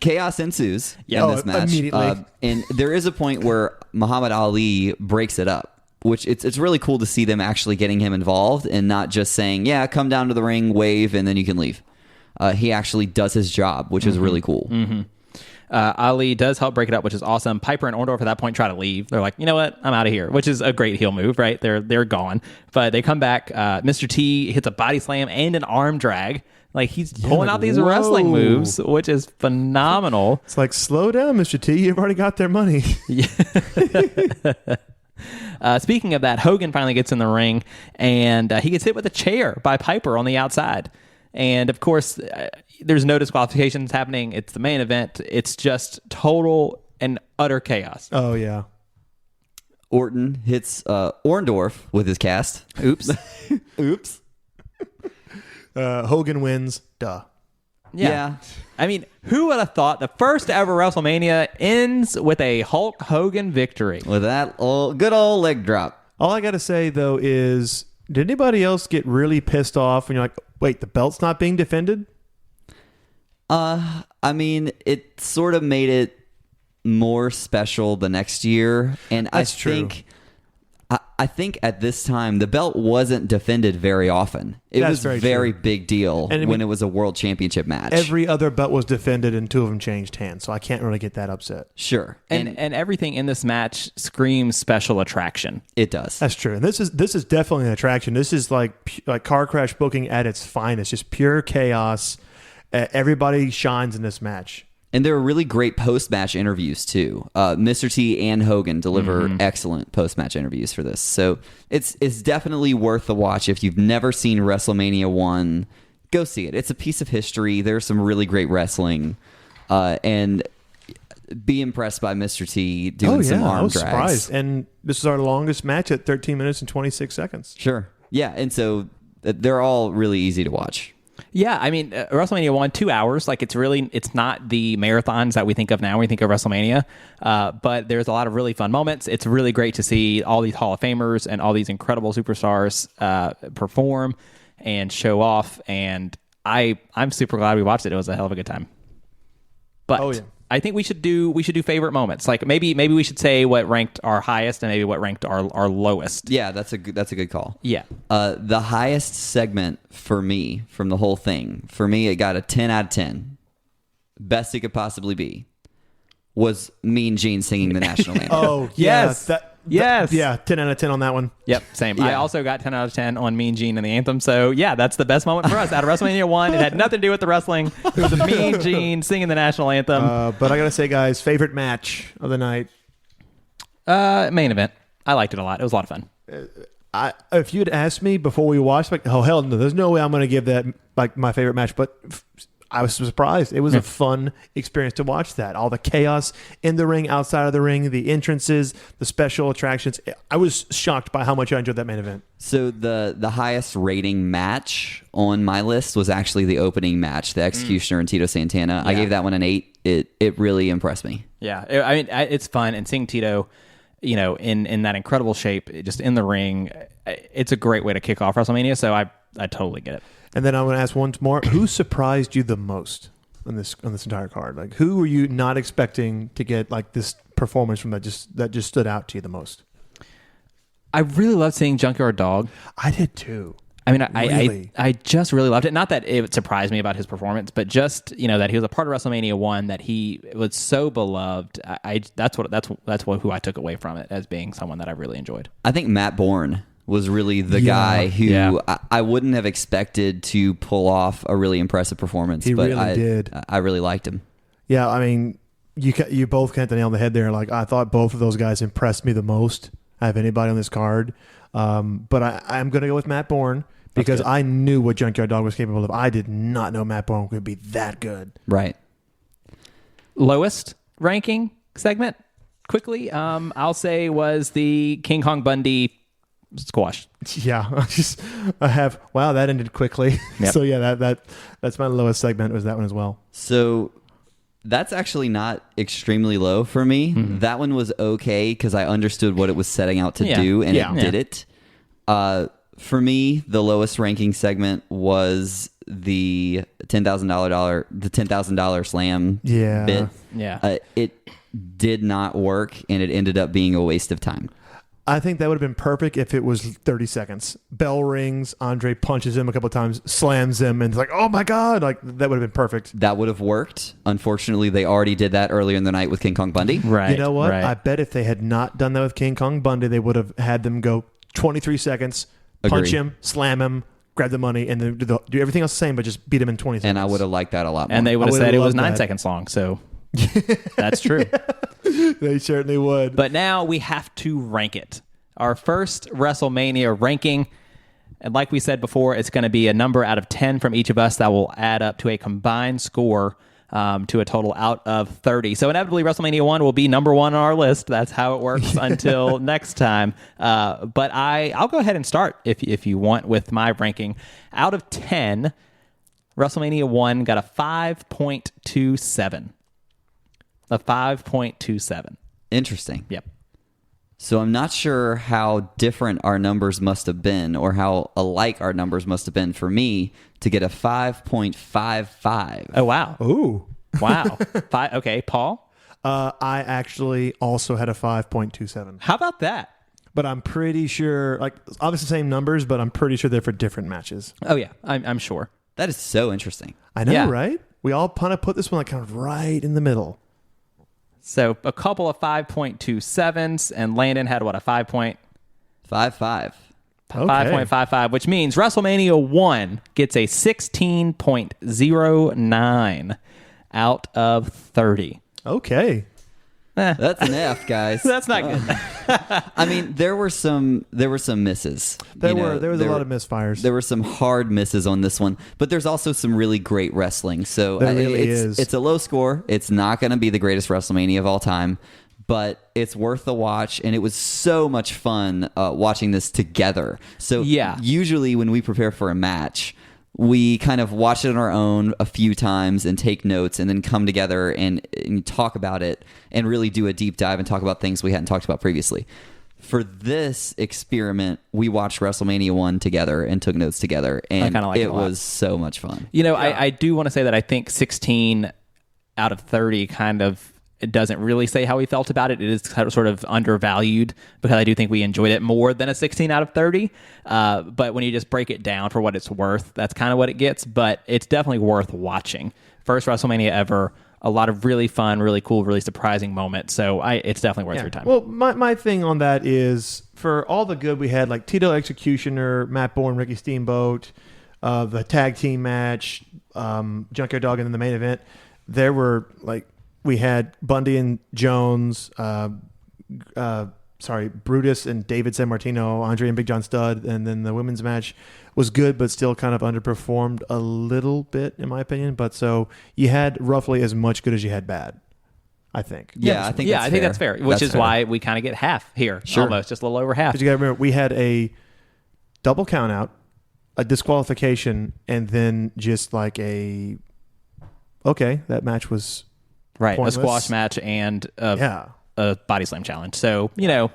Chaos ensues in Oh, this match. immediately. And there is a point where Muhammad Ali breaks it up, which it's really cool to see them actually getting him involved and not just saying, yeah, come down to the ring, wave, and then you can leave. He actually does his job, which is really cool. Ali does help break it up, which is awesome. Piper and Orndorff at that point try to leave. They're like, you know what? I'm out of here, which is a great heel move, right? They're gone. But they come back. Mr. T hits a body slam and an arm drag. Like he's pulling out these wrestling moves, which is phenomenal. It's like, slow down, Mr. T. You've already got their money. Speaking of that, Hogan finally gets in the ring, and he gets hit with a chair by Piper on the outside. And, of course, there's no disqualifications happening. It's the main event. It's just total and utter chaos. Oh, yeah. Orton hits Orndorff with his cast. Oops. Oops. Hogan wins. Duh. Yeah. I mean, who would have thought the first ever WrestleMania ends with a Hulk Hogan victory? With that good old leg drop. All I got to say, though, is did anybody else get really pissed off when you're like, wait, the belt's not being defended? I mean, it sort of made it more special the next year. And That's true. I think at this time, the belt wasn't defended very often. It That's was very very true. big deal And I when mean, it was a world championship match. Every other belt was defended and two of them changed hands, so I can't really get that upset. Sure. And everything in this match screams special attraction. It does. That's true. And this is definitely an attraction. This is like car crash booking at its finest, just pure chaos. Everybody shines in this match. And there are really great post-match interviews, too. Mr. T and Hogan deliver excellent post-match interviews for this. So it's definitely worth the watch. If you've never seen WrestleMania 1, go see it. It's a piece of history. There's some really great wrestling. And be impressed by Mr. T doing some I arm was drags. surprised. And this is our longest match at 13 minutes and 26 seconds. Sure. Yeah, and so they're all really easy to watch. Yeah, I mean, WrestleMania 1, 2 hours. Like, it's not the marathons that we think of now when we think of WrestleMania. But there's a lot of really fun moments. It's really great to see all these Hall of Famers and all these incredible superstars perform and show off. And I'm super glad we watched it. It was a hell of a good time. But I think we should do favorite moments. Like maybe we should say what ranked our highest and maybe what ranked our lowest. Yeah, that's a good call. Yeah. The highest segment for me from the whole thing, for me, it got a 10 out of 10. Best it could possibly be was Mean Gene singing the national anthem. Oh, Yes. Yes. Yeah, 10 out of 10 on that one. Yep, same. Yeah. I also got 10 out of 10 on Mean Gene and the anthem. So, yeah, that's the best moment for us out of WrestleMania 1. It had nothing to do with the wrestling. It was a Mean Gene singing the national anthem. But I got to say, guys, favorite match of the night. Main event. I liked it a lot. It was a lot of fun. If you'd asked me before we watched, like, oh, hell no, there's no way I'm going to give that like my favorite match. But I was surprised. It was a fun experience to watch that. All the chaos in the ring, outside of the ring, the entrances, the special attractions. I was shocked by how much I enjoyed that main event. So the highest rating match on my list was actually the opening match, the Executioner and Tito Santana. I gave that one an 8. It really impressed me. Yeah, I mean, it's fun. And seeing Tito, you know, in that incredible shape, just in the ring, it's a great way to kick off WrestleMania. So I totally get it. And then I'm going to ask once more: who surprised you the most on this entire card? Like, who were you not expecting to get like this performance from that just stood out to you the most? I really loved seeing Junkyard Dog. I did too. I mean, Really? I just really loved it. Not that it surprised me about his performance, but just, you know, that he was a part of WrestleMania 1, that he was so beloved. That's who I took away from it as being someone that I really enjoyed. I think Matt Bourne was really the guy who I wouldn't have expected to pull off a really impressive performance. He but really did. I really liked him. Yeah, I mean, you both hit the nail on the head there. Like, I thought both of those guys impressed me the most out of anybody on this card. But I'm going to go with Matt Bourne because I knew what Junkyard Dog was capable of. I did not know Matt Bourne could be that good. Right. Lowest ranking segment, quickly, I'll say was the King Kong Bundy squash. Yeah, wow, that ended quickly. Yep. So yeah, that's my lowest segment, was that one as well. So that's actually not extremely low for me. Mm-hmm. That one was okay because I understood what it was setting out to do, and it did it. For me, the lowest ranking segment was the $10,000 slam bit. Yeah. It did not work, and it ended up being a waste of time. I think that would have been perfect if it was 30 seconds. Bell rings, Andre punches him a couple of times, slams him, and it's like, oh my God, like that would have been perfect. That would have worked. Unfortunately, they already did that earlier in the night with King Kong Bundy. Right. You know what? Right. I bet if they had not done that with King Kong Bundy, they would have had them go 23 seconds, punch Agree. him, slam him, grab the money, and then do everything else the same, but just beat him in 20 seconds. And I would have liked that a lot more. And they would I have would've said it was loved 9 that. seconds long. So that's true. They certainly would. But now we have to rank it. Our first WrestleMania ranking. And like we said before, it's going to be a number out of 10 from each of us that will add up to a combined score to a total out of 30. So inevitably, WrestleMania 1 will be number 1 on our list. That's how it works until next time. But I'll go ahead and start if you want with my ranking. Out of 10, WrestleMania 1 got a 5.27. A 5.27. Interesting. Yep. So I'm not sure how different our numbers must have been or how alike our numbers must have been for me to get a 5.55. Oh, wow. Ooh. Wow. Okay, Paul? I actually also had a 5.27. How about that? But I'm pretty sure, like, obviously same numbers, but I'm pretty sure they're for different matches. Oh, yeah. I'm sure. That is so interesting. I know, Yeah. right? We all kind of put this one like kind of right in the middle. So a couple of 5.27s, and Landon had what, a 5.5. 5.55, which means WrestleMania 1 gets a 16.09 out of 30. Okay. That's an F, guys. That's not good. I mean, there were some misses. There was a lot of misfires. There were some hard misses on this one, but there's also some really great wrestling. So There really is. It's a low score. It's not going to be the greatest WrestleMania of all time, but it's worth the watch, and it was so much fun watching this together. So Yeah. usually when we prepare for a match, we kind of watch it on our own a few times and take notes and then come together and talk about it and really do a deep dive and talk about things we hadn't talked about previously. For this experiment, we watched WrestleMania 1 together and took notes together, and kinda like it a it lot. was so much fun. You know, I do want to say that I think 16 out of 30 kind of, it doesn't really say how we felt about it. It is kind of sort of undervalued because I do think we enjoyed it more than a 16 out of 30. But when you just break it down for what it's worth, that's kind of what it gets. But it's definitely worth watching. First WrestleMania ever. A lot of really fun, really cool, really surprising moments. So it's definitely worth your time. Well, my thing on that is, for all the good we had, like Tito Executioner, Matt Bourne, Ricky Steamboat, the tag team match, Junkyard Dog, and then the main event, there were like, we had Bundy and Jones, Brutus and David San Martino, Andre and Big John Studd, and then the women's match was good, but still kind of underperformed a little bit, in my opinion. But so you had roughly as much good as you had bad, I think. I think that's fair. Which is why we kind of get half here, almost just a little over half. But you got to remember, we had a double count out, a disqualification, and then just like that match was Right, pointless. a squash match and Yeah. a body slam challenge. So, you know,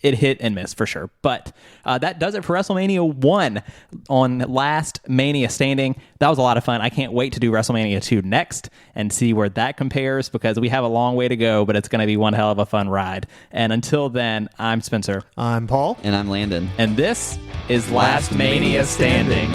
it hit and miss for sure. But that does it for WrestleMania 1 on Last Mania Standing. That was a lot of fun. I can't wait to do WrestleMania 2 next and see where that compares, because we have a long way to go, but it's going to be one hell of a fun ride. And until then, I'm Spencer. I'm Paul. And I'm Landon. And this is Last Mania Standing.